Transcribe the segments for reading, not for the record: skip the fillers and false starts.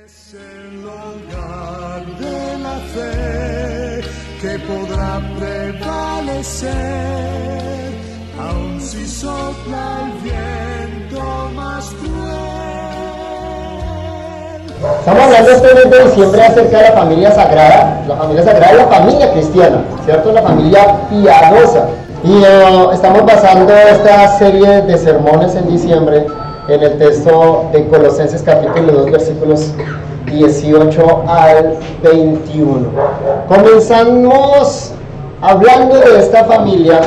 Es el hogar de la fe que podrá prevalecer, aun si sopla el viento más cruel. Estamos hablando este mes de diciembre acerca de la familia sagrada. La familia sagrada es la familia cristiana, ¿cierto? La familia piadosa. Y estamos basando esta serie de sermones en diciembre en el texto de Colosenses capítulo 2 versículos 18 al 21. Comenzamos hablando de esta familia,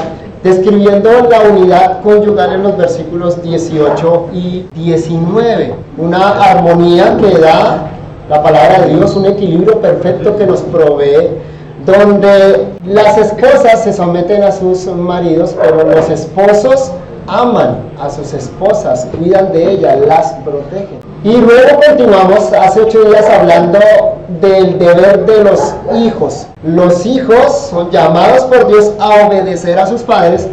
describiendo la unidad conyugal en los versículos 18 y 19. Una armonía que da la palabra de Dios, un equilibrio perfecto que nos provee, donde las esposas se someten a sus maridos, pero los esposos aman a sus esposas, cuidan de ellas, las protegen. Y luego continuamos hace 8 días hablando del deber de los hijos. Los hijos son llamados por Dios a obedecer a sus padres,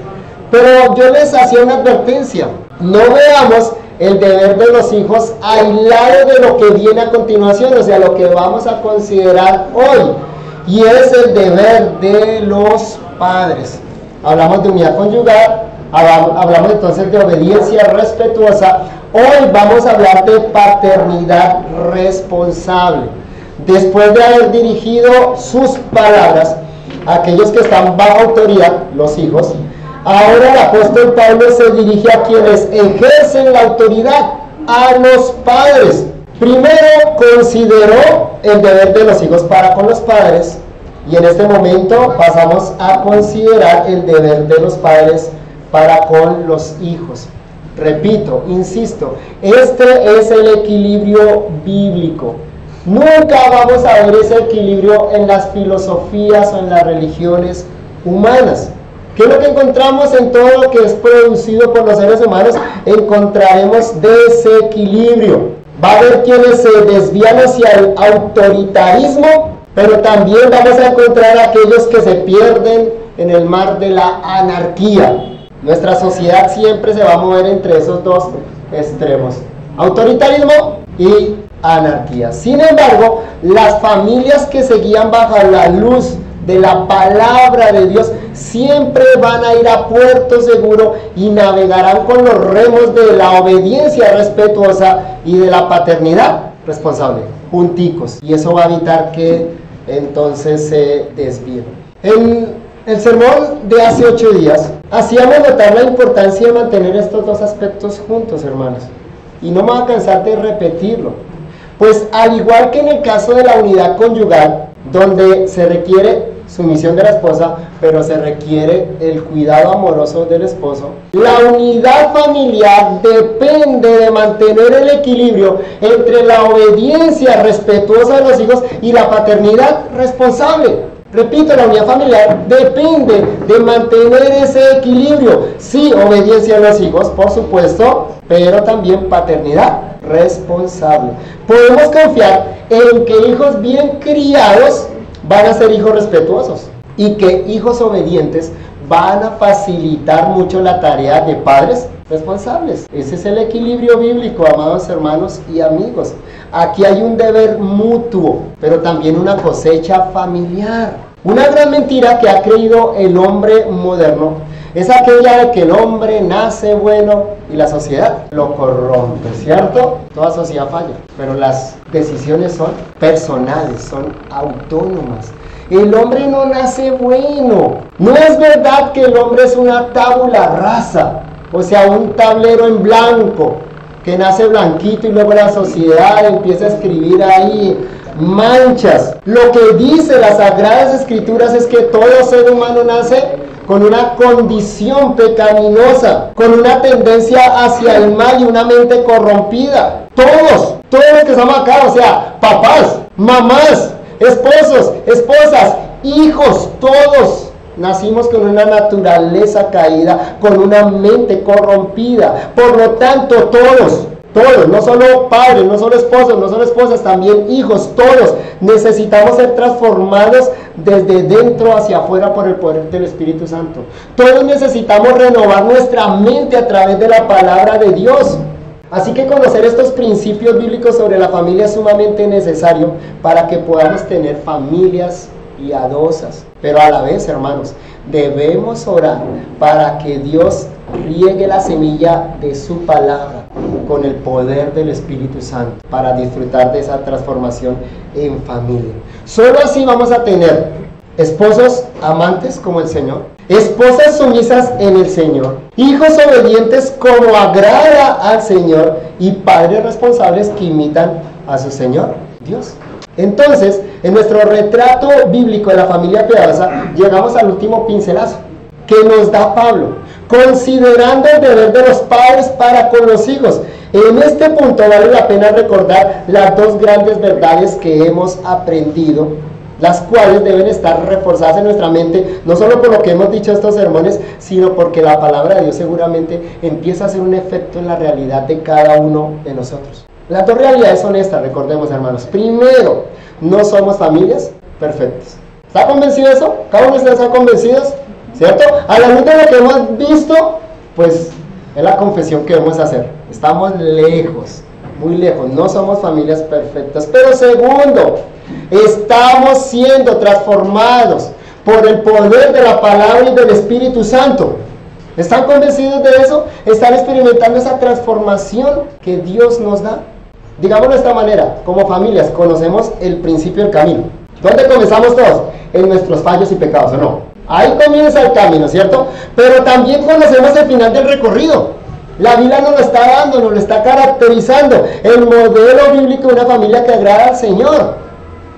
pero yo les hacía una advertencia: no veamos el deber de los hijos aislado de lo que viene a continuación, o sea, lo que vamos a considerar hoy, y es el deber de los padres. Hablamos de unidad conyugal, hablamos entonces de obediencia respetuosa. Hoy vamos a hablar de paternidad responsable. Después de haber dirigido sus palabras a aquellos que están bajo autoridad, los hijos, ahora el apóstol Pablo se dirige a quienes ejercen la autoridad, a los padres. Primero consideró el deber de los hijos para con los padres, y en este momento pasamos a considerar el deber de los padres para con los hijos. Repito, insisto, este es el equilibrio bíblico. Nunca vamos a ver ese equilibrio en las filosofías o en las religiones humanas. ¿Qué es lo que encontramos en todo lo que es producido por los seres humanos? Encontraremos desequilibrio. Va a haber quienes se desvían hacia el autoritarismo, pero también vamos a encontrar aquellos que se pierden en el mar de la anarquía. Nuestra sociedad siempre se va a mover entre esos dos extremos: autoritarismo y anarquía. Sin embargo, las familias que se guían bajo la luz de la palabra de Dios siempre van a ir a puerto seguro y navegarán con los remos de la obediencia respetuosa y de la paternidad responsable, junticos, y eso va a evitar que entonces se desvíen. En el sermón de hace 8 días hacíamos notar la importancia de mantener estos dos aspectos juntos, hermanos, y no me voy a cansar de repetirlo, pues al igual que en el caso de la unidad conyugal, donde se requiere sumisión de la esposa, pero se requiere el cuidado amoroso del esposo, la unidad familiar depende de mantener el equilibrio entre la obediencia respetuosa de los hijos y la paternidad responsable. Repito, la unidad familiar depende de mantener ese equilibrio. Sí, obediencia a los hijos, por supuesto, pero también paternidad responsable. Podemos confiar en que hijos bien criados van a ser hijos respetuosos, y que hijos obedientes van a facilitar mucho la tarea de padres responsables. Ese es el equilibrio bíblico, amados hermanos y amigos. Aquí hay un deber mutuo, pero también una cosecha familiar. Una gran mentira que ha creído el hombre moderno es aquella de que el hombre nace bueno y la sociedad lo corrompe, ¿cierto? Toda sociedad falla, pero las decisiones son personales, son autónomas. El hombre no nace bueno. No es verdad que el hombre es una tabula rasa, o sea, un tablero en blanco, que nace blanquito y luego la sociedad empieza a escribir ahí manchas. Lo que dice las Sagradas Escrituras es que todo ser humano nace con una condición pecaminosa, con una tendencia hacia el mal y una mente corrompida. Todos los que estamos acá, o sea, papás, mamás, esposos, esposas, hijos, todos nacimos con una naturaleza caída, con una mente corrompida. Por lo tanto, todos, no solo padres, no solo esposos, no solo esposas, también hijos, todos necesitamos ser transformados desde dentro hacia afuera por el poder del Espíritu Santo. Todos necesitamos renovar nuestra mente a través de la palabra de Dios. Así que conocer estos principios bíblicos sobre la familia es sumamente necesario para que podamos tener familias piadosas. Pero a la vez, hermanos, debemos orar para que Dios riegue la semilla de su palabra con el poder del Espíritu Santo para disfrutar de esa transformación en familia. Solo así vamos a tener esposos amantes como el Señor, esposas sumisas en el Señor, hijos obedientes como agrada al Señor y padres responsables que imitan a su Señor, Dios. Entonces, en nuestro retrato bíblico de la familia piadosa, llegamos al último pincelazo que nos da Pablo, considerando el deber de los padres para con los hijos. En este punto vale la pena recordar las dos grandes verdades que hemos aprendido, las cuales deben estar reforzadas en nuestra mente, no solo por lo que hemos dicho estos sermones, sino porque la palabra de Dios seguramente empieza a hacer un efecto en la realidad de cada uno de nosotros. Las dos realidades son estas, recordemos, hermanos. Primero, no somos familias perfectas. ¿Está convencido de eso? ¿Cada uno de ustedes está convencidos? ¿Cierto? A la luz de lo que hemos visto, pues es la confesión que debemos hacer. Estamos lejos, muy lejos. No somos familias perfectas. Pero segundo, estamos siendo transformados por el poder de la palabra y del Espíritu Santo. ¿Están convencidos de eso? ¿Están experimentando esa transformación que Dios nos da? Digámoslo de esta manera, como familias conocemos el principio del camino. ¿Dónde comenzamos todos? En nuestros fallos y pecados, ¿o no? Ahí comienza el camino, ¿cierto? Pero también conocemos el final del recorrido. La Biblia nos lo está dando, nos lo está caracterizando. El modelo bíblico de una familia que agrada al Señor.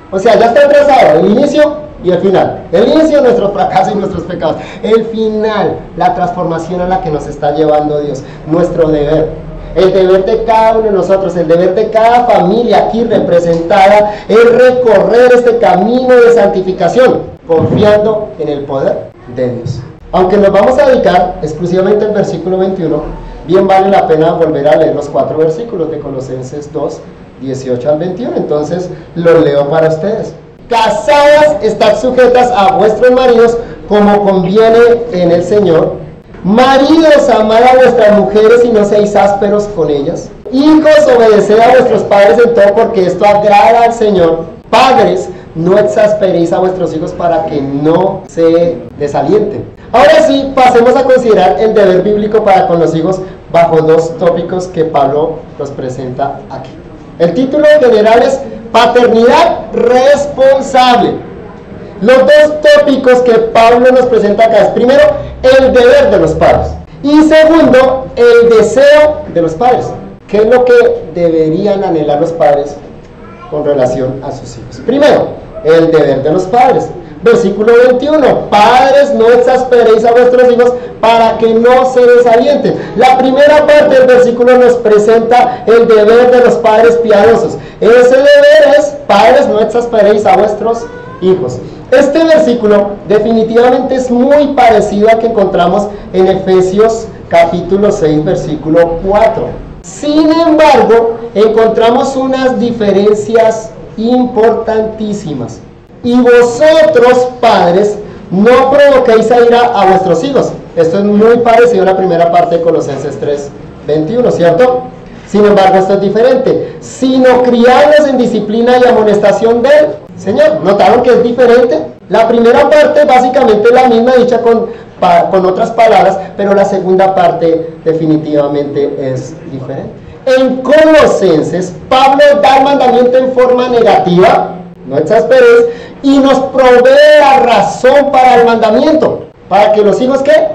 O sea, ya está trazado el inicio y el final. El inicio, nuestros fracasos y nuestros pecados. El final, la transformación a la que nos está llevando Dios. Nuestro deber. El deber de cada uno de nosotros, el deber de cada familia aquí representada es recorrer este camino de santificación, confiando en el poder de Dios. Aunque nos vamos a dedicar exclusivamente al versículo 21, bien vale la pena volver a leer los 4 versículos de Colosenses 2, 18 al 21. Entonces los leo para ustedes. Casadas, estad sujetas a vuestros maridos como conviene en el Señor. Maridos, amad a vuestras mujeres y no seáis ásperos con ellas. Hijos, obedeced a vuestros padres en todo, porque esto agrada al Señor. Padres, no exasperéis a vuestros hijos para que no se desalienten. Ahora sí, pasemos a considerar el deber bíblico para con los hijos bajo 2 tópicos que Pablo nos presenta aquí. El título general es Paternidad Responsable. Los 2 tópicos que Pablo nos presenta acá es, primero, el deber de los padres, y segundo, el deseo de los padres. ¿Qué es lo que deberían anhelar los padres con relación a sus hijos? Primero, el deber de los padres. Versículo 21, padres, no exasperéis a vuestros hijos para que no se desalienten. La primera parte del versículo nos presenta el deber de los padres piadosos. Ese deber es, padres, no exasperéis a vuestros hijos. Este versículo definitivamente es muy parecido al que encontramos en Efesios capítulo 6, versículo 4. Sin embargo, encontramos unas diferencias importantísimas. Y vosotros, padres, no provoquéis a ira a vuestros hijos. Esto es muy parecido a la primera parte de Colosenses 3, 21, ¿cierto? Sin embargo, esto es diferente. Sino criadlos en disciplina y amonestación del Señor. ¿Notaron que es diferente? La primera parte básicamente es la misma, dicha con otras palabras, pero la segunda parte definitivamente es diferente. En Colosenses, Pablo da el mandamiento en forma negativa, no exasperéis, y nos provee la razón para el mandamiento, para que los hijos, ¿qué?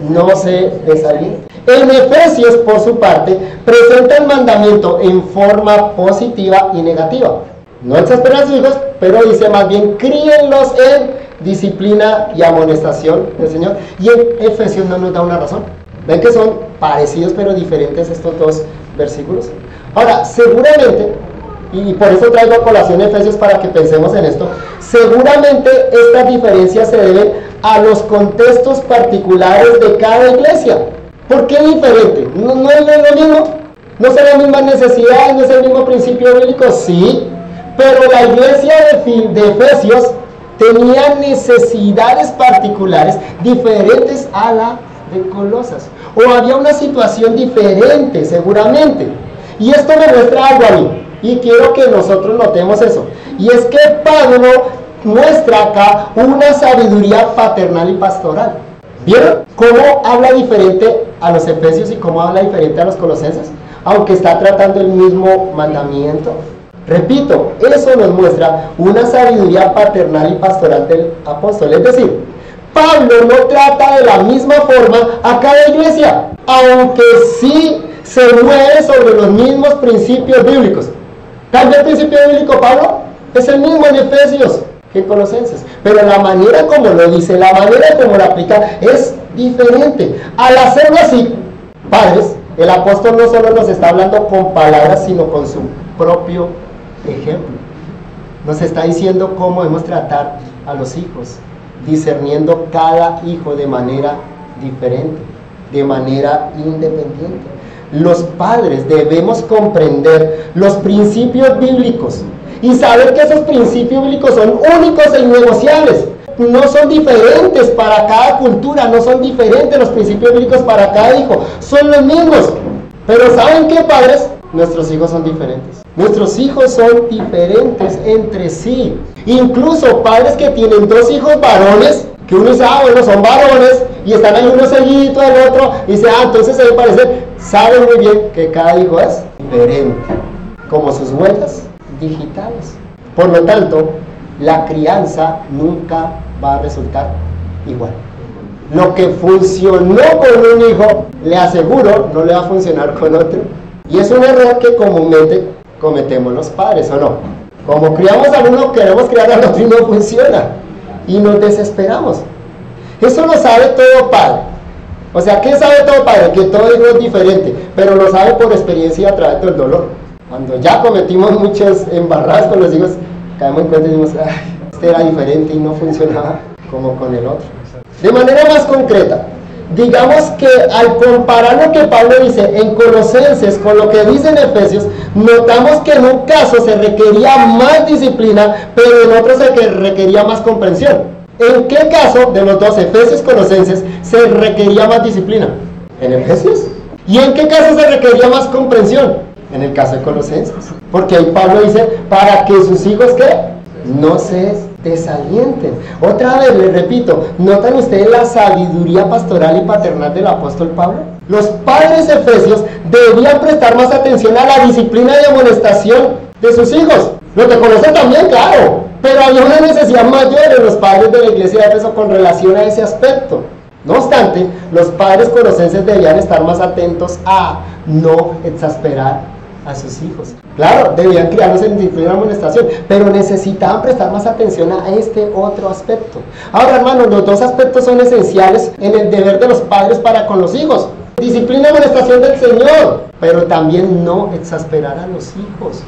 No se desalienten. En Efesios, por su parte, presenta el mandamiento en forma positiva y negativa. No exasperen a sus hijos, pero dice más bien, críenlos en disciplina y amonestación del Señor. Y en Efesios no nos da una razón. Ven que son parecidos pero diferentes estos 2 versículos. Ahora, seguramente, y por eso traigo a colación Efesios para que pensemos en esto, seguramente estas diferencias se deben a los contextos particulares de cada iglesia. ¿Por qué diferente? ¿No es lo mismo? ¿No son las mismas necesidades? ¿No es el mismo principio bíblico? Sí, pero la iglesia de Efesios tenía necesidades particulares diferentes a la de Colosas. o había una situación diferente seguramente. Y esto me muestra algo a mí, y quiero que nosotros notemos eso, y es que Pablo muestra acá una sabiduría paternal y pastoral. ¿Vieron cómo habla diferente a los efesios y cómo habla diferente a los colosenses? Aunque está tratando el mismo mandamiento. Repito, eso nos muestra una sabiduría paternal y pastoral del apóstol. Es decir, Pablo no trata de la misma forma a cada iglesia, aunque sí se mueve sobre los mismos principios bíblicos. Tal vez el principio bíblico, Pablo, es el mismo en Efesios que en Colosenses, pero la manera como lo dice, la manera como lo aplica es diferente. Al hacerlo así, padres, el apóstol no solo nos está hablando con palabras, sino con su propio ejemplo. Nos está diciendo cómo debemos tratar a los hijos, discerniendo cada hijo de manera diferente, de manera independiente. Los padres debemos comprender los principios bíblicos y saber que esos principios bíblicos son únicos e innegociables. No son diferentes para cada cultura, no son diferentes los principios bíblicos para cada hijo, son los mismos. Pero ¿saben qué, padres? Nuestros hijos son diferentes. Nuestros hijos son diferentes entre sí. Incluso padres que tienen dos hijos varones, que uno dice, bueno, son varones, y están ahí uno seguidito del otro, y dice, entonces se parecer, saben muy bien que cada hijo es diferente, como sus huellas digitales. Por lo tanto, la crianza nunca va a resultar igual. Lo que funcionó con un hijo, le aseguro, no le va a funcionar con otro. Y es un error que comúnmente cometemos los padres, ¿o no? Como criamos a uno, queremos criar al otro y no funciona. Y nos desesperamos. Eso lo sabe todo padre. O sea, ¿qué sabe todo padre? Que todo hijo es diferente, pero lo sabe por experiencia a través del dolor. Cuando ya cometimos muchas embarradas con los hijos, caemos en cuenta y decimos, este era diferente y no funcionaba como con el otro. De manera más concreta, digamos que al comparar lo que Pablo dice en Colosenses con lo que dice en Efesios, notamos que en un caso se requería más disciplina, pero en otro se requería más comprensión. ¿En qué caso de los dos, Efesios y Colosenses, se requería más disciplina? ¿En Efesios? ¿Y en qué caso se requería más comprensión? En el caso de Colosenses. Porque ahí Pablo dice, para que sus hijos, ¿qué? No se desalienten. Otra vez les repito, ¿notan ustedes la sabiduría pastoral y paternal del apóstol Pablo? Los padres efesios debían prestar más atención a la disciplina y amonestación de sus hijos. Los que conocen también, claro, pero había una necesidad mayor en los padres de la iglesia de Éfeso con relación a ese aspecto. No obstante, los padres colosenses debían estar más atentos a no exasperar a sus hijos. Claro, debían criarlos en disciplina y amonestación, pero necesitaban prestar más atención a este otro aspecto. Ahora, hermanos, los dos aspectos son esenciales en el deber de los padres para con los hijos. Disciplina y amonestación del Señor, pero también no exasperar a los hijos.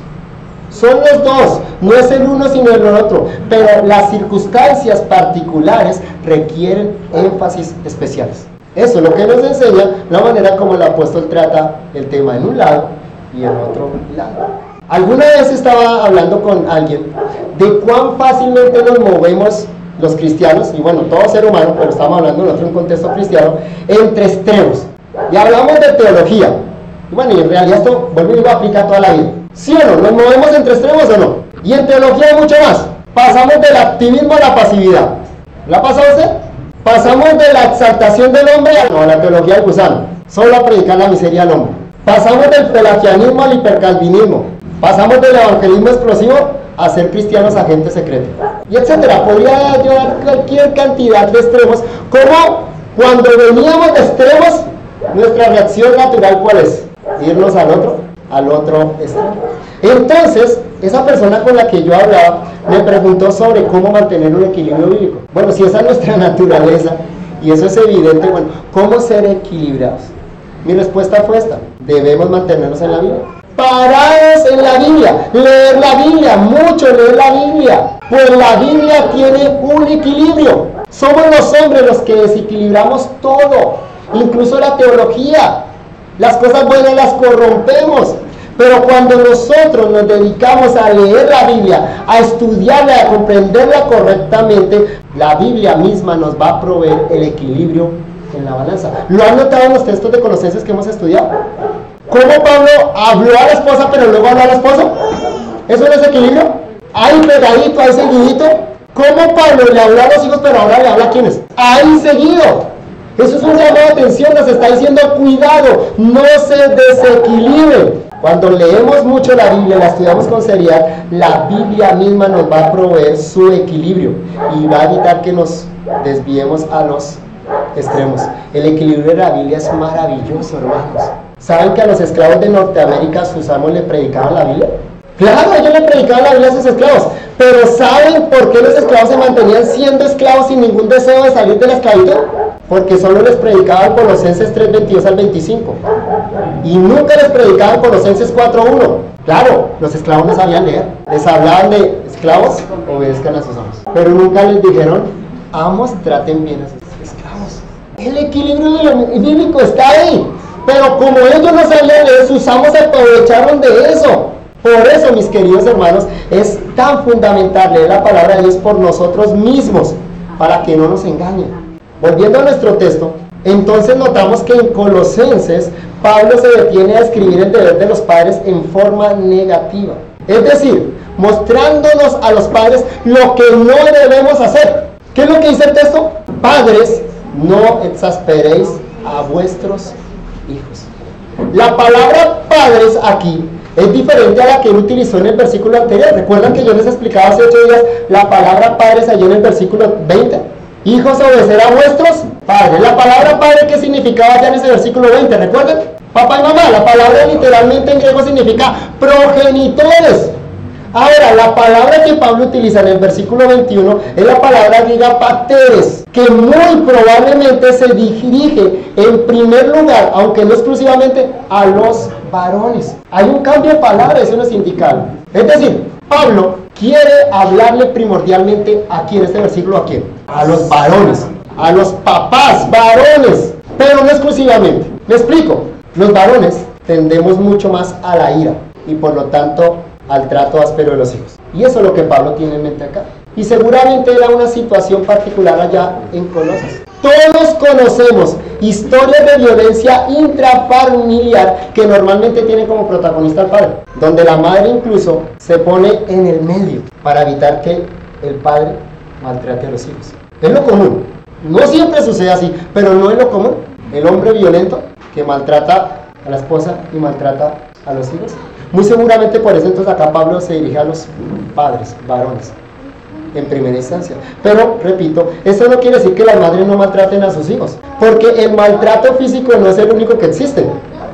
Son los dos, no es el uno sino el otro, pero las circunstancias particulares requieren énfasis especiales. Eso es lo que nos enseña la manera como el apóstol trata el tema en un lado y en otro lado. Alguna vez estaba hablando con alguien de cuán fácilmente nos movemos los cristianos, y bueno, todo ser humano, pero estamos hablando en otro contexto cristiano, entre extremos. Y hablamos de teología. Y bueno, y en realidad esto, vuelvo y digo, aplica a toda la vida. ¿Sí o no? ¿Nos movemos entre extremos o no? Y en teología hay mucho más. Pasamos del activismo a la pasividad. ¿La ha pasado usted? Pasamos de la exaltación del hombre a la teología del gusano. Solo a predicar la miseria al hombre. Pasamos del pelagianismo al hipercalvinismo. Pasamos del evangelismo explosivo a ser cristianos agentes secretos. Y etcétera. Podría llevar cualquier cantidad de extremos. Como cuando veníamos de extremos, nuestra reacción natural, ¿cuál es? Irnos al otro extremo. Entonces, esa persona con la que yo hablaba me preguntó sobre cómo mantener un equilibrio bíblico. Bueno, si esa es nuestra naturaleza, y eso es evidente, bueno, ¿cómo ser equilibrados? Mi respuesta fue esta: debemos mantenernos en la Biblia. Parados en la Biblia, leer la Biblia, mucho leer la Biblia, pues la Biblia tiene un equilibrio. Somos los hombres los que desequilibramos todo, incluso la teología. Las cosas buenas las corrompemos, pero cuando nosotros nos dedicamos a leer la Biblia, a estudiarla, a comprenderla correctamente, la Biblia misma nos va a proveer el equilibrio en la balanza. ¿Lo han notado en los textos de Colosenses que hemos estudiado? ¿Cómo Pablo habló a la esposa pero luego habló al esposo? ¿Eso no es equilibrio? Ahí pegadito, ahí seguidito. ¿Cómo Pablo le habló a los hijos pero ahora le habla a quiénes? Ahí seguido. Eso es un llamado de atención, nos está diciendo cuidado, no se desequilibren. Cuando leemos mucho la Biblia, la estudiamos con seriedad, la Biblia misma nos va a proveer su equilibrio y va a evitar que nos desviemos a los extremos. El equilibrio de la Biblia es maravilloso, hermanos. ¿Saben que a los esclavos de Norteamérica sus amos le predicaban la Biblia? Claro, ellos le predicaban la Biblia a sus esclavos, pero ¿saben por qué los esclavos se mantenían siendo esclavos sin ningún deseo de salir de la esclavitud? Porque solo les predicaban Colosenses 3:22 al 25 y nunca les predicaban Colosenses 4:1. Claro, los esclavos no sabían leer, les hablaban de esclavos, obedezcan a sus amos, pero nunca les dijeron, amos, traten bien a sus esclavos. El equilibrio bíblico está ahí, pero como ellos no sabían leer, sus amos se aprovecharon de eso. Por eso, mis queridos hermanos, es tan fundamental leer la palabra de Dios por nosotros mismos, para que no nos engañen. Volviendo a nuestro texto, entonces notamos que en Colosenses, Pablo se detiene a escribir el deber de los padres en forma negativa. Es decir, mostrándonos a los padres lo que no debemos hacer. ¿Qué es lo que dice el texto? Padres, no exasperéis a vuestros hijos. La palabra padres aquí es diferente a la que él utilizó en el versículo anterior. ¿Recuerdan que yo les explicaba hace 8 días la palabra padres allí en el versículo 20? Hijos, obedecer a vuestros padres. La palabra padre, ¿qué significaba ya en ese versículo 20? ¿Recuerdan? Papá y mamá. La palabra literalmente en griego significa progenitores. Ahora, la palabra que Pablo utiliza en el versículo 21 es la palabra griega pateres, que muy probablemente se dirige en primer lugar, aunque no exclusivamente, a los varones. Hay un cambio de palabra, eso no es indicar. Es decir, Pablo quiere hablarle primordialmente aquí en este versículo, ¿a quién? A los varones, a los papás, varones, pero no exclusivamente. Me explico, los varones tendemos mucho más a la ira y por lo tanto al trato áspero de los hijos. Y eso es lo que Pablo tiene en mente acá. Y seguramente era una situación particular allá en Colosas. Todos conocemos historias de violencia intrafamiliar que normalmente tienen como protagonista al padre, donde la madre incluso se pone en el medio para evitar que el padre maltrate a los hijos. Es lo común. No siempre sucede así, pero no es lo común. El hombre violento que maltrata a la esposa y maltrata a los hijos. Muy seguramente por eso entonces acá Pablo se dirige a los padres, varones, en primera instancia. Pero, repito, esto no quiere decir que las madres no maltraten a sus hijos, porque el maltrato físico no es el único que existe.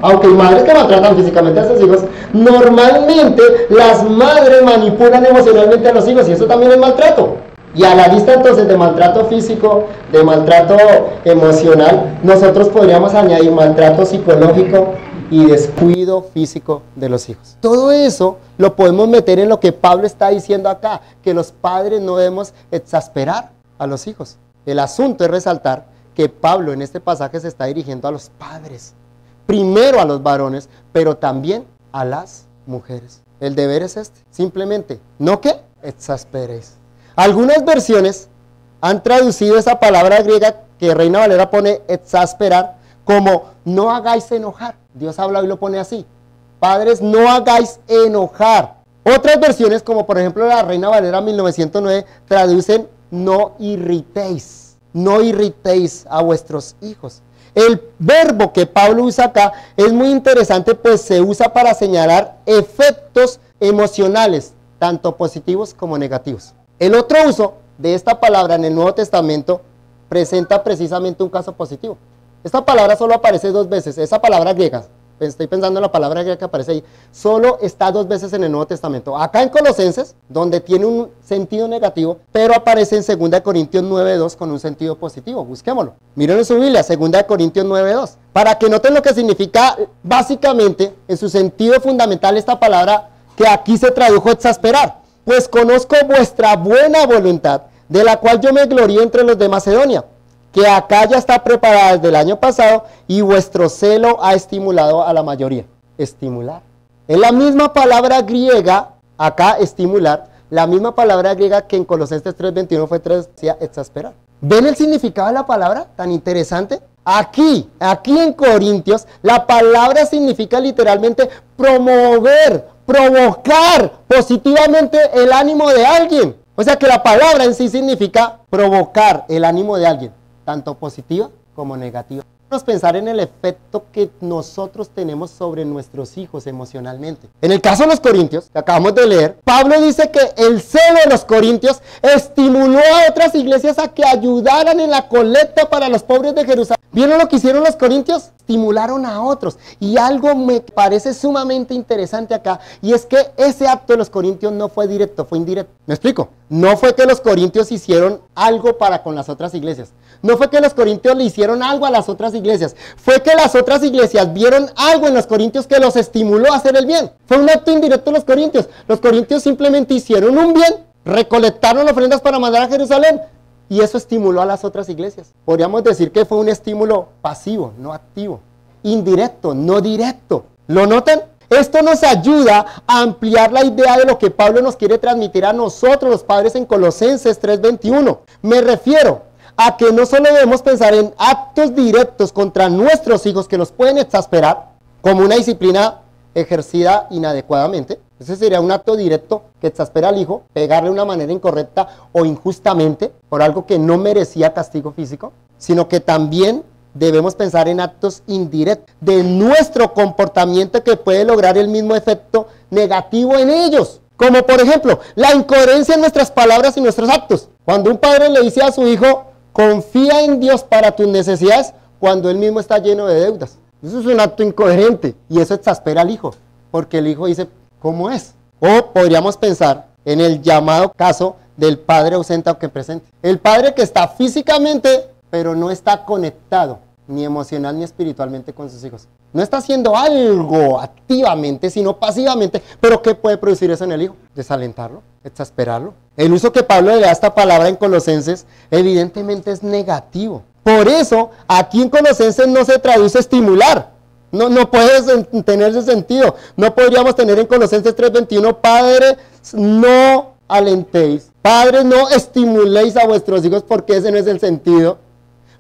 Aunque hay madres que maltratan físicamente a sus hijos, normalmente las madres manipulan emocionalmente a los hijos y eso también es maltrato. Y a la lista entonces de maltrato físico, de maltrato emocional, nosotros podríamos añadir maltrato psicológico y descuido físico de los hijos. Todo eso lo podemos meter en lo que Pablo está diciendo acá, que los padres no debemos exasperar a los hijos. El asunto es resaltar que Pablo en este pasaje se está dirigiendo a los padres, primero a los varones, pero también a las mujeres. El deber es este, simplemente, no que exasperéis. Algunas versiones han traducido esa palabra griega que Reina Valera pone exasperar como no hagáis enojar. Dios habla y lo pone así. Padres, no hagáis enojar. Otras versiones, como por ejemplo la Reina Valera 1909, traducen no irritéis. No irritéis a vuestros hijos. El verbo que Pablo usa acá es muy interesante, pues se usa para señalar efectos emocionales, tanto positivos como negativos. El otro uso de esta palabra en el Nuevo Testamento presenta precisamente un caso positivo. Esta palabra solo aparece 2 veces, esa palabra griega, estoy pensando en la palabra griega que aparece ahí, solo está 2 veces en el Nuevo Testamento. Acá en Colosenses, donde tiene un sentido negativo, pero aparece en 2 Corintios 9:2 con un sentido positivo. Busquémoslo. Miren en su Biblia, 2 Corintios 9:2. Para que noten lo que significa básicamente, en su sentido fundamental, esta palabra que aquí se tradujo exasperar. Pues conozco vuestra buena voluntad, de la cual yo me glorío entre los de Macedonia, que acá ya está preparada desde el año pasado y vuestro celo ha estimulado a la mayoría. Estimular. Es la misma palabra griega, acá estimular, la misma palabra griega que en Colosenses 3:21 fue traducida exasperar. ¿Ven el significado de la palabra? Tan interesante. Aquí en Corintios, la palabra significa literalmente promover, provocar positivamente el ánimo de alguien. O sea que la palabra en sí significa provocar el ánimo de alguien, tanto positiva como negativa. Vamos a pensar en el efecto que nosotros tenemos sobre nuestros hijos emocionalmente. En el caso de los corintios, que acabamos de leer, Pablo dice que el celo de los corintios estimuló a otras iglesias a que ayudaran en la colecta para los pobres de Jerusalén. ¿Vieron lo que hicieron los corintios? Estimularon a otros. Y algo me parece sumamente interesante acá, y es que ese acto de los corintios no fue directo, fue indirecto. ¿Me explico? No fue que los corintios hicieron algo para con las otras iglesias. No fue que los corintios le hicieron algo a las otras iglesias. Fue que las otras iglesias vieron algo en los corintios que los estimuló a hacer el bien. Fue un acto indirecto de los corintios. Los corintios simplemente hicieron un bien, recolectaron ofrendas para mandar a Jerusalén, y eso estimuló a las otras iglesias. Podríamos decir que fue un estímulo pasivo, no activo. Indirecto, no directo. ¿Lo notan? Esto nos ayuda a ampliar la idea de lo que Pablo nos quiere transmitir a nosotros, los padres, en Colosenses 3:21. Me refiero a que no solo debemos pensar en actos directos contra nuestros hijos que los pueden exasperar, como una disciplina ejercida inadecuadamente. Ese sería un acto directo que exaspera al hijo, pegarle de una manera incorrecta o injustamente por algo que no merecía castigo físico, sino que también debemos pensar en actos indirectos de nuestro comportamiento que puede lograr el mismo efecto negativo en ellos. Como por ejemplo, la incoherencia en nuestras palabras y nuestros actos. Cuando un padre le dice a su hijo, confía en Dios para tus necesidades, cuando él mismo está lleno de deudas. Eso es un acto incoherente y eso exaspera al hijo, porque el hijo dice, ¿cómo es? O podríamos pensar en el llamado caso del padre ausente aunque presente. El padre que está físicamente, pero no está conectado, ni emocional ni espiritualmente con sus hijos. No está haciendo algo activamente, sino pasivamente. ¿Pero qué puede producir eso en el hijo? Desalentarlo, exasperarlo. El uso que Pablo le da a esta palabra en Colosenses evidentemente es negativo. Por eso, aquí en Colosenses no se traduce estimular. No puede tener ese sentido. No podríamos tener en Colosenses 3:21, padres, no alentéis. Padres, no estimuléis a vuestros hijos, porque ese no es el sentido.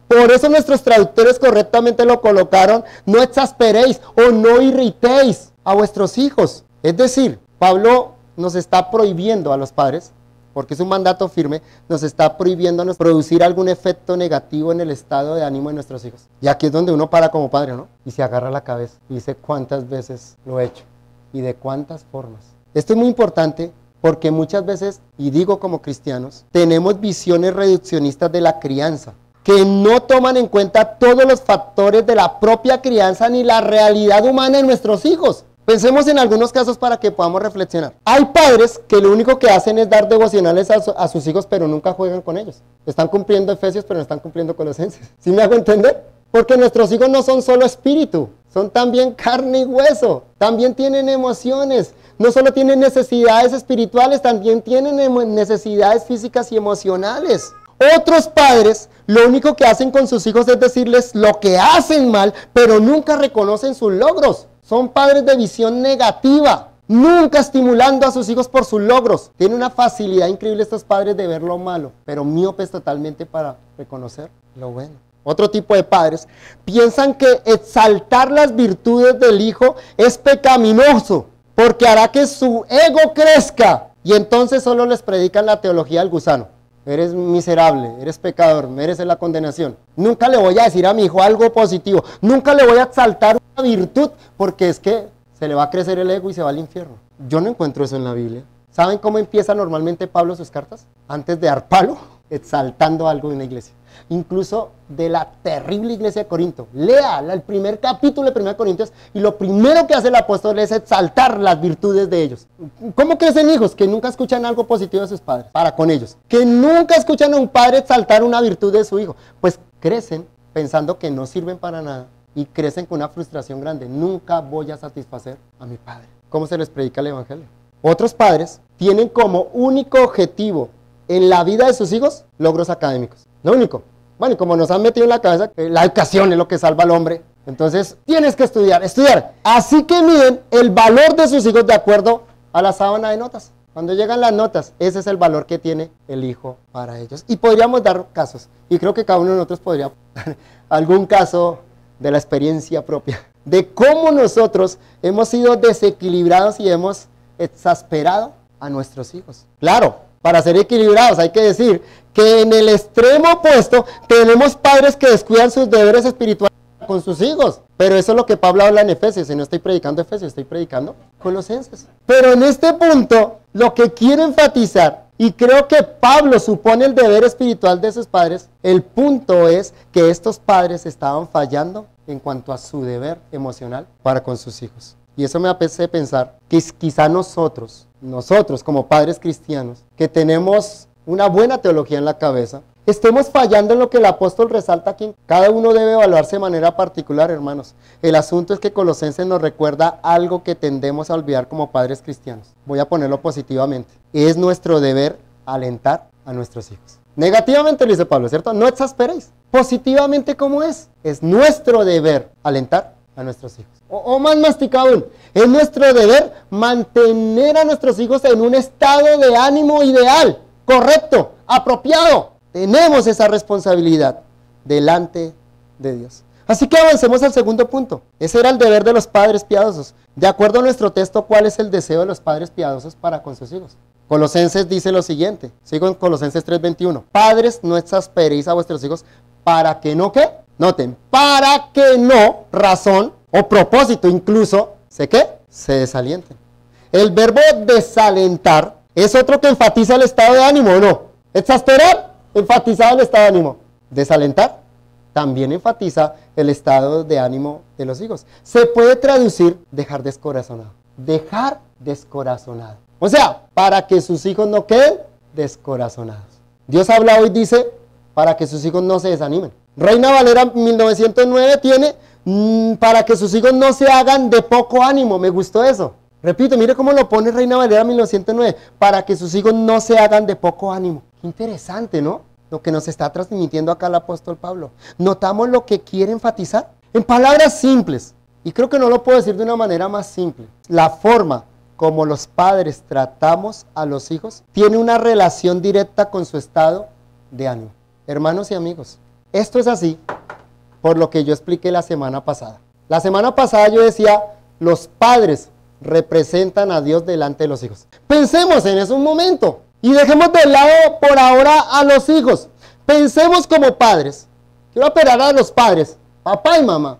Por eso nuestros traductores correctamente lo colocaron, no exasperéis o no irritéis a vuestros hijos. Es decir, Pablo nos está prohibiendo a los padres, porque es un mandato firme, nos está prohibiéndonos producir algún efecto negativo en el estado de ánimo de nuestros hijos. Y aquí es donde uno para como padre, ¿no? Y se agarra la cabeza y dice cuántas veces lo he hecho y de cuántas formas. Esto es muy importante porque muchas veces, y digo como cristianos, tenemos visiones reduccionistas de la crianza, que no toman en cuenta todos los factores de la propia crianza ni la realidad humana de nuestros hijos. Pensemos en algunos casos para que podamos reflexionar. Hay padres que lo único que hacen es dar devocionales a sus hijos, pero nunca juegan con ellos. Están cumpliendo Efesios, pero no están cumpliendo Colosenses. ¿Sí me hago entender? Porque nuestros hijos no son solo espíritu, son también carne y hueso. También tienen emociones. No solo tienen necesidades espirituales, también tienen necesidades físicas y emocionales. Otros padres lo único que hacen con sus hijos es decirles lo que hacen mal, pero nunca reconocen sus logros. Son padres de visión negativa, nunca estimulando a sus hijos por sus logros. Tienen una facilidad increíble estos padres de ver lo malo, pero miopes totalmente para reconocer lo bueno. Otro tipo de padres piensan que exaltar las virtudes del hijo es pecaminoso, porque hará que su ego crezca, y entonces solo les predican la teología del gusano. Eres miserable, eres pecador, mereces la condenación. Nunca le voy a decir a mi hijo algo positivo, nunca le voy a exaltar una virtud, porque es que se le va a crecer el ego y se va al infierno. Yo no encuentro eso en la Biblia. ¿Saben cómo empieza normalmente Pablo sus cartas? Antes de dar palo, exaltando algo de una iglesia. Incluso de la terrible iglesia de Corinto. Lea el primer capítulo de 1 Corintios y lo primero que hace el apóstol es exaltar las virtudes de ellos. ¿Cómo crecen hijos? Que nunca escuchan algo positivo de sus padres para con ellos. Que nunca escuchan a un padre exaltar una virtud de su hijo. Pues crecen pensando que no sirven para nada y crecen con una frustración grande. Nunca voy a satisfacer a mi padre. ¿Cómo se les predica el evangelio? Otros padres tienen como único objetivo en la vida de sus hijos logros académicos. Lo único. Bueno, y como nos han metido en la cabeza que la educación es lo que salva al hombre, entonces tienes que estudiar. Así que miden el valor de sus hijos de acuerdo a la sábana de notas. Cuando llegan las notas, ese es el valor que tiene el hijo para ellos. Y podríamos dar casos, y creo que cada uno de nosotros podría dar algún caso de la experiencia propia, de cómo nosotros hemos sido desequilibrados y hemos exasperado a nuestros hijos. Claro, para ser equilibrados hay que decir que en el extremo opuesto tenemos padres que descuidan sus deberes espirituales con sus hijos. Pero eso es lo que Pablo habla en Efesios, y no estoy predicando Efesios, estoy predicando Colosenses. Pero en este punto, lo que quiero enfatizar, y creo que Pablo supone el deber espiritual de sus padres, el punto es que estos padres estaban fallando en cuanto a su deber emocional para con sus hijos. Y eso me hace pensar que quizá nosotros como padres cristianos, que tenemos una buena teología en la cabeza, estemos fallando en lo que el apóstol resalta aquí. Cada uno debe evaluarse de manera particular, hermanos. El asunto es que Colosenses nos recuerda algo que tendemos a olvidar como padres cristianos. Voy a ponerlo positivamente. Es nuestro deber alentar a nuestros hijos. Negativamente lo dice Pablo, ¿cierto? No exasperéis. Positivamente, ¿cómo es? Es nuestro deber alentar a nuestros hijos. O más masticado aún, es nuestro deber mantener a nuestros hijos en un estado de ánimo ideal, correcto, apropiado. Tenemos esa responsabilidad delante de Dios. Así que avancemos al segundo punto. Ese era el deber de los padres piadosos. De acuerdo a nuestro texto, ¿cuál es el deseo de los padres piadosos para con sus hijos? Colosenses dice lo siguiente. Sigo en Colosenses 3:21. Padres, no exasperéis a vuestros hijos para que no, ¿qué? Noten, para que no, razón o propósito incluso, ¿sé qué? Se desalienten. El verbo desalentar es otro que enfatiza el estado de ánimo, ¿o no? Exasperar, enfatizado el estado de ánimo. Desalentar, también enfatiza el estado de ánimo de los hijos. Se puede traducir dejar descorazonado. Dejar descorazonado. O sea, para que sus hijos no queden descorazonados. Dios habla hoy, dice, para que sus hijos no se desanimen. Reina Valera 1909 tiene para que sus hijos no se hagan de poco ánimo. Me gustó eso. Repito, mire cómo lo pone Reina Valera 1909. Para que sus hijos no se hagan de poco ánimo. Qué interesante, ¿no? Lo que nos está transmitiendo acá el apóstol Pablo. ¿Notamos lo que quiere enfatizar? En palabras simples, y creo que no lo puedo decir de una manera más simple, la forma como los padres tratamos a los hijos tiene una relación directa con su estado de ánimo. Hermanos y amigos, esto es así por lo que yo expliqué la semana pasada. La semana pasada yo decía, los padres representan a Dios delante de los hijos. Pensemos en eso un momento y dejemos de lado por ahora a los hijos. Pensemos como padres. Quiero apelar a los padres, papá y mamá.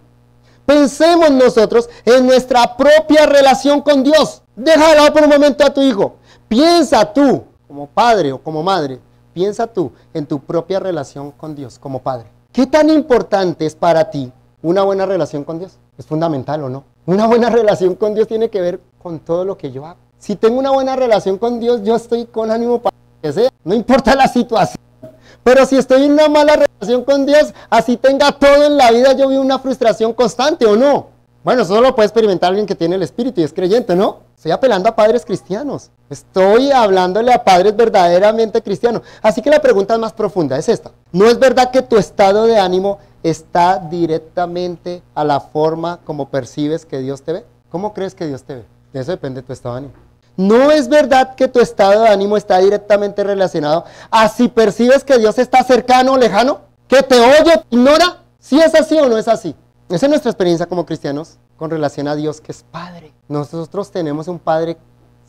Pensemos nosotros en nuestra propia relación con Dios. Deja de lado por un momento a tu hijo. Piensa tú, como padre o como madre, piensa tú en tu propia relación con Dios como padre. ¿Qué tan importante es para ti una buena relación con Dios? ¿Es fundamental o no? Una buena relación con Dios tiene que ver con todo lo que yo hago. Si tengo una buena relación con Dios, yo estoy con ánimo para que sea. No importa la situación. Pero si estoy en una mala relación con Dios, así tenga todo en la vida, yo vivo una frustración constante, ¿o no? Bueno, eso lo puede experimentar alguien que tiene el Espíritu y es creyente, ¿no? Estoy apelando a padres cristianos. Estoy hablándole a padres verdaderamente cristianos. Así que la pregunta más profunda es esta. ¿No es verdad que tu estado de ánimo está directamente a la forma como percibes que Dios te ve? ¿Cómo crees que Dios te ve? De eso depende tu estado de ánimo. ¿No es verdad que tu estado de ánimo está directamente relacionado a si percibes que Dios está cercano o lejano? ¿Que te oye, te ignora? ¿Sí es así o no es así? Esa es nuestra experiencia como cristianos con relación a Dios, que es Padre. Nosotros tenemos un Padre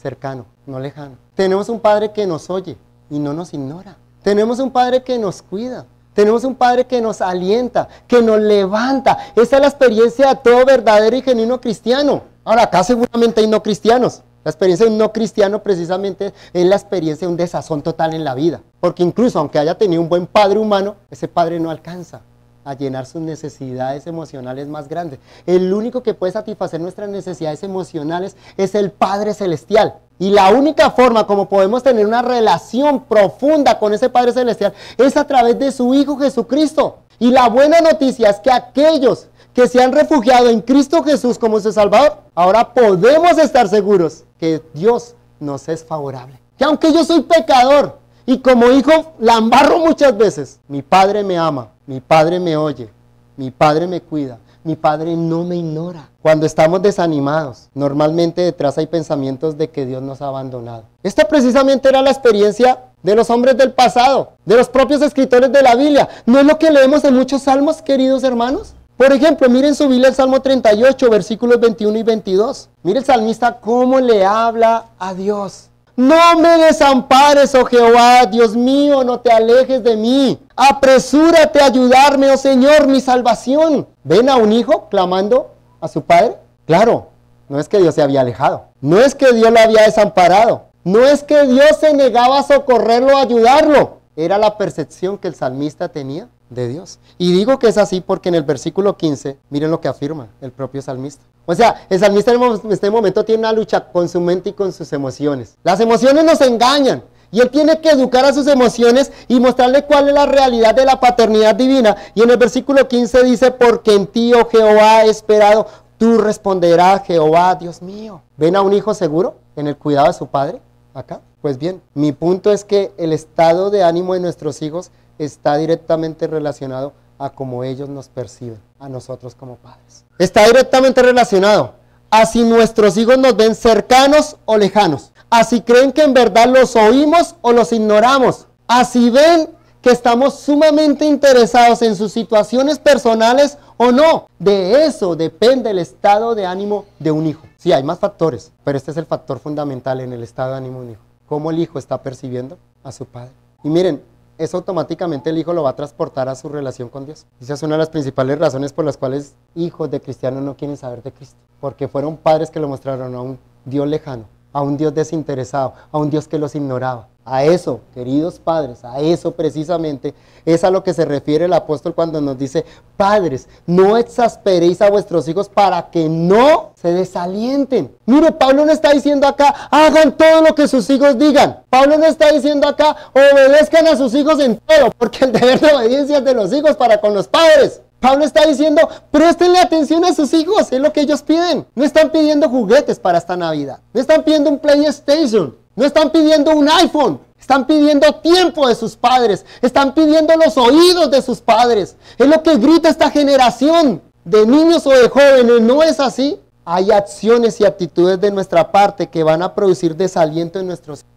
cercano, no lejano. Tenemos un Padre que nos oye y no nos ignora. Tenemos un Padre que nos cuida. Tenemos un Padre que nos alienta, que nos levanta. Esa es la experiencia de todo verdadero y genuino cristiano. Ahora, acá seguramente hay no cristianos. La experiencia de un no cristiano precisamente es la experiencia de un desazón total en la vida. Porque incluso aunque haya tenido un buen padre humano, ese padre no alcanza a llenar sus necesidades emocionales más grandes. El único que puede satisfacer nuestras necesidades emocionales es el Padre Celestial. Y la única forma como podemos tener una relación profunda con ese Padre Celestial es a través de su Hijo Jesucristo. Y la buena noticia es que aquellos que se han refugiado en Cristo Jesús como su Salvador, ahora podemos estar seguros que Dios nos es favorable. Que aunque yo soy pecador y como hijo la embarro muchas veces, mi Padre me ama, mi Padre me oye, mi Padre me cuida, mi Padre no me ignora. Cuando estamos desanimados, normalmente detrás hay pensamientos de que Dios nos ha abandonado. Esta precisamente era la experiencia de los hombres del pasado, de los propios escritores de la Biblia. ¿No es lo que leemos en muchos salmos, queridos hermanos? Por ejemplo, miren su Biblia el Salmo 38, versículos 21 y 22. Mire el salmista cómo le habla a Dios. No me desampares, oh Jehová, Dios mío, no te alejes de mí. Apresúrate a ayudarme, oh Señor, mi salvación. ¿Ven a un hijo clamando a su padre? Claro, no es que Dios se había alejado. No es que Dios lo había desamparado. No es que Dios se negaba a socorrerlo, a ayudarlo. Era la percepción que el salmista tenía de Dios. Y digo que es así porque en el versículo 15, miren lo que afirma el propio salmista. O sea, el salmista en este momento tiene una lucha con su mente y con sus emociones. Las emociones nos engañan y él tiene que educar a sus emociones y mostrarle cuál es la realidad de la paternidad divina. Y en el versículo 15 dice, porque en ti, oh Jehová, he esperado, tú responderás, Jehová, Dios mío. ¿Ven a un hijo seguro en el cuidado de su padre acá? Pues bien, mi punto es que el estado de ánimo de nuestros hijos está directamente relacionado a cómo ellos nos perciben, a nosotros como padres. Está directamente relacionado a si nuestros hijos nos ven cercanos o lejanos, a si creen que en verdad los oímos o los ignoramos, a si ven que estamos sumamente interesados en sus situaciones personales o no. De eso depende el estado de ánimo de un hijo. Sí, hay más factores, pero este es el factor fundamental en el estado de ánimo de un hijo. Cómo el hijo está percibiendo a su padre. Y miren, eso automáticamente el hijo lo va a transportar a su relación con Dios. Esa es una de las principales razones por las cuales hijos de cristianos no quieren saber de Cristo. Porque fueron padres que lo mostraron a un Dios lejano, a un Dios desinteresado, a un Dios que los ignoraba. A eso, queridos padres, a eso precisamente es a lo que se refiere el apóstol cuando nos dice: padres, no exasperéis a vuestros hijos para que no se desalienten. Mire, Pablo no está diciendo acá, hagan todo lo que sus hijos digan. Pablo no está diciendo acá, obedezcan a sus hijos en todo, porque el deber de obediencia es de los hijos para con los padres. Pablo está diciendo, préstenle atención a sus hijos, es lo que ellos piden. No están pidiendo juguetes para esta Navidad, no están pidiendo un PlayStation, no están pidiendo un iPhone, están pidiendo tiempo de sus padres, están pidiendo los oídos de sus padres. Es lo que grita esta generación de niños o de jóvenes, ¿no es así? Hay acciones y actitudes de nuestra parte que van a producir desaliento en nuestros hijos.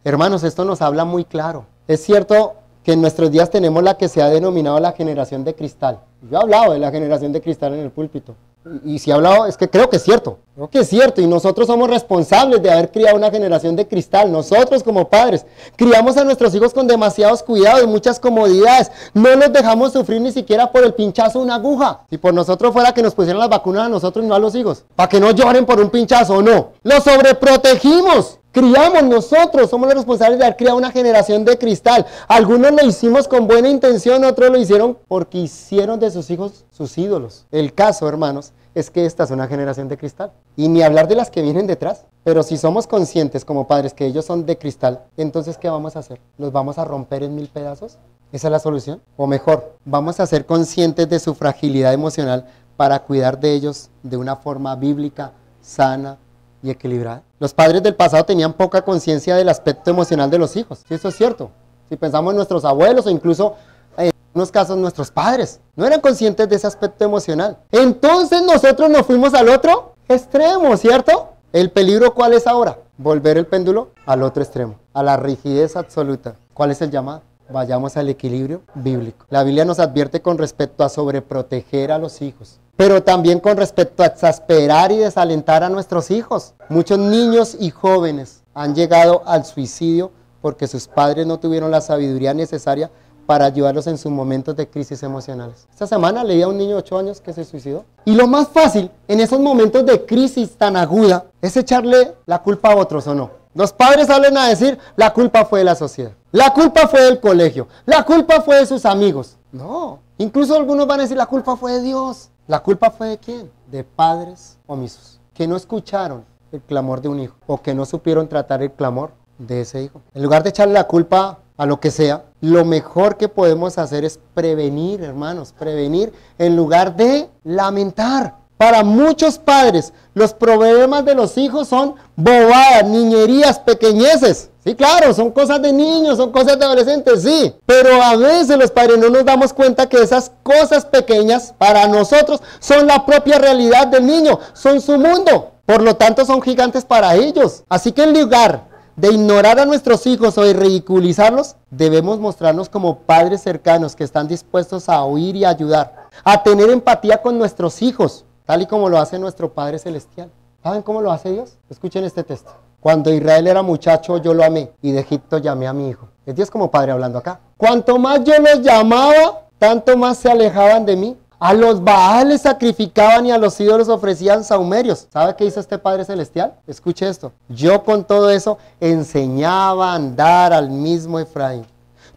Hermanos, esto nos habla muy claro. Es cierto que en nuestros días tenemos la que se ha denominado la generación de cristal. Yo he hablado de la generación de cristal en el púlpito. Y si he hablado, es que creo que es cierto. Creo que es cierto. Y nosotros somos responsables de haber criado una generación de cristal. Nosotros como padres criamos a nuestros hijos con demasiados cuidados y muchas comodidades. No los dejamos sufrir ni siquiera por el pinchazo de una aguja. Si por nosotros fuera que nos pusieran las vacunas a nosotros y no a los hijos, para que no lloren por un pinchazo, no. Los sobreprotegimos. Criamos nosotros, somos los responsables de haber criado una generación de cristal. Algunos lo hicimos con buena intención, otros lo hicieron porque hicieron de sus hijos sus ídolos. El caso, hermanos, es que esta es una generación de cristal. Y ni hablar de las que vienen detrás. Pero si somos conscientes como padres que ellos son de cristal, entonces ¿qué vamos a hacer? ¿Los vamos a romper en 1000 pedazos? ¿Esa es la solución? O mejor, vamos a ser conscientes de su fragilidad emocional para cuidar de ellos de una forma bíblica, sana y equilibrada. Los padres del pasado tenían poca conciencia del aspecto emocional de los hijos. Sí, eso es cierto. Si pensamos en nuestros abuelos o incluso en algunos casos nuestros padres, no eran conscientes de ese aspecto emocional. Entonces nosotros nos fuimos al otro extremo, ¿cierto? ¿El peligro cuál es ahora? Volver el péndulo al otro extremo, a la rigidez absoluta. ¿Cuál es el llamado? Vayamos al equilibrio bíblico. La Biblia nos advierte con respecto a sobreproteger a los hijos, pero también con respecto a exasperar y desalentar a nuestros hijos. Muchos niños y jóvenes han llegado al suicidio porque sus padres no tuvieron la sabiduría necesaria para ayudarlos en sus momentos de crisis emocionales. Esta semana leí a un niño de 8 años que se suicidó. Y lo más fácil en esos momentos de crisis tan aguda es echarle la culpa a otros, ¿o no? Los padres salen a decir, la culpa fue de la sociedad, la culpa fue del colegio, la culpa fue de sus amigos. No, incluso algunos van a decir, la culpa fue de Dios. ¿La culpa fue de quién? De padres omisos, que no escucharon el clamor de un hijo, o que no supieron tratar el clamor de ese hijo. En lugar de echarle la culpa a lo que sea, lo mejor que podemos hacer es prevenir, hermanos, prevenir en lugar de lamentar. Para muchos padres, los problemas de los hijos son bobadas, niñerías, pequeñeces. Sí, claro, son cosas de niños, son cosas de adolescentes, sí. Pero a veces los padres no nos damos cuenta que esas cosas pequeñas para nosotros son la propia realidad del niño, son su mundo. Por lo tanto, son gigantes para ellos. Así que en lugar de ignorar a nuestros hijos o de ridiculizarlos, debemos mostrarnos como padres cercanos que están dispuestos a oír y ayudar, a tener empatía con nuestros hijos, tal y como lo hace nuestro Padre Celestial. ¿Saben cómo lo hace Dios? Escuchen este texto. Cuando Israel era muchacho, yo lo amé, y de Egipto llamé a mi hijo. Es Dios como Padre hablando acá. Cuanto más yo los llamaba, tanto más se alejaban de mí. A los Baales sacrificaban y a los ídolos ofrecían sahumerios. ¿Sabe qué hizo este Padre Celestial? Escuche esto. Yo con todo eso enseñaba a andar al mismo Efraín,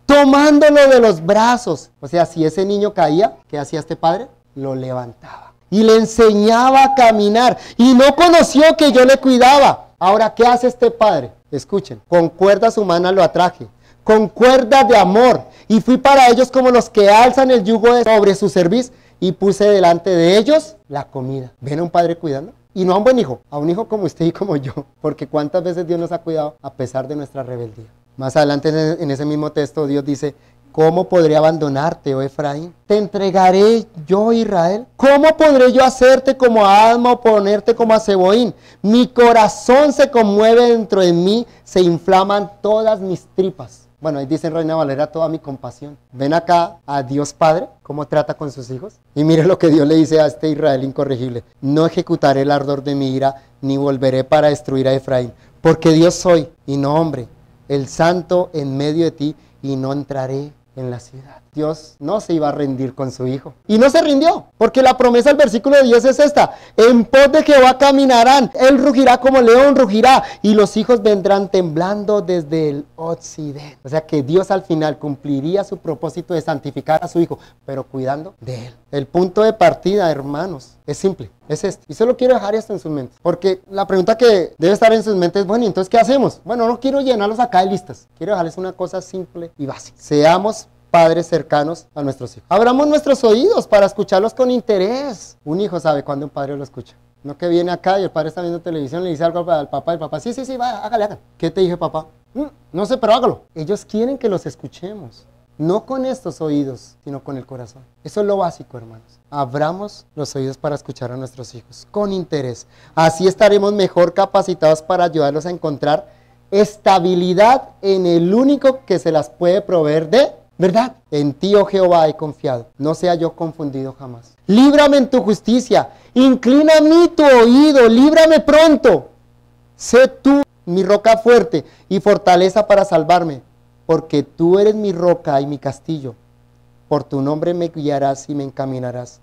tomándolo de los brazos. O sea, si ese niño caía, ¿qué hacía este padre? Lo levantaba y le enseñaba a caminar. Y no conoció que yo le cuidaba. Ahora, ¿qué hace este padre? Escuchen, con cuerdas humanas lo atraje, con cuerdas de amor, y fui para ellos como los que alzan el yugo sobre su cerviz, y puse delante de ellos la comida. ¿Ven a un padre cuidando? Y no a un buen hijo, a un hijo como usted y como yo, porque cuántas veces Dios nos ha cuidado a pesar de nuestra rebeldía. Más adelante en ese mismo texto Dios dice: ¿cómo podré abandonarte, oh Efraín? ¿Te entregaré yo, Israel? ¿Cómo podré yo hacerte como a Adma o ponerte como a Zeboín? Mi corazón se conmueve dentro de mí, se inflaman todas mis tripas. Bueno, ahí dice en Reina Valera: toda mi compasión. Ven acá a Dios Padre, cómo trata con sus hijos. Y mire lo que Dios le dice a este Israel incorregible: no ejecutaré el ardor de mi ira, ni volveré para destruir a Efraín, porque Dios soy, y no hombre, el santo en medio de ti, y no entraré en la ciudad. Dios no se iba a rendir con su hijo. Y no se rindió, porque la promesa del versículo 10 es esta: en pos de Jehová caminarán, él rugirá como león rugirá, y los hijos vendrán temblando desde el occidente. O sea que Dios al final cumpliría su propósito de santificar a su hijo, pero cuidando de él. El punto de partida, hermanos, es simple, es este. Y solo quiero dejar esto en sus mentes, porque la pregunta que debe estar en sus mentes es: bueno, entonces ¿qué hacemos? Bueno, no quiero llenarlos acá de listas, quiero dejarles una cosa simple y básica. Seamos padres cercanos a nuestros hijos. Abramos nuestros oídos para escucharlos con interés. Un hijo sabe cuando un padre lo escucha. No que viene acá y el padre está viendo televisión, le dice algo al papá, y el papá: sí, va, hágale. ¿Qué te dije, papá? No sé, pero hágalo. Ellos quieren que los escuchemos, no con estos oídos, sino con el corazón. Eso es lo básico, hermanos. Abramos los oídos para escuchar a nuestros hijos con interés. Así estaremos mejor capacitados para ayudarlos a encontrar estabilidad en el único que se las puede proveer de verdad. En ti, oh Jehová, he confiado, no sea yo confundido jamás. Líbrame en tu justicia, inclina a mí tu oído, líbrame pronto. Sé tú mi roca fuerte y fortaleza para salvarme, porque tú eres mi roca y mi castillo. Por tu nombre me guiarás y me encaminarás.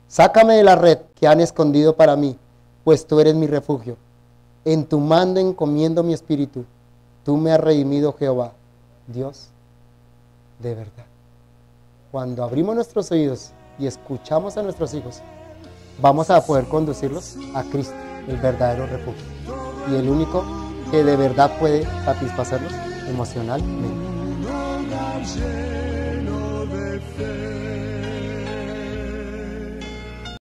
Sácame de la red que han escondido para mí, pues tú eres mi refugio. En tu mano encomiendo mi espíritu. Tú me has redimido, Jehová, Dios de verdad. Cuando abrimos nuestros oídos y escuchamos a nuestros hijos, vamos a poder conducirlos a Cristo, el verdadero refugio, y el único que de verdad puede satisfacerlos emocionalmente.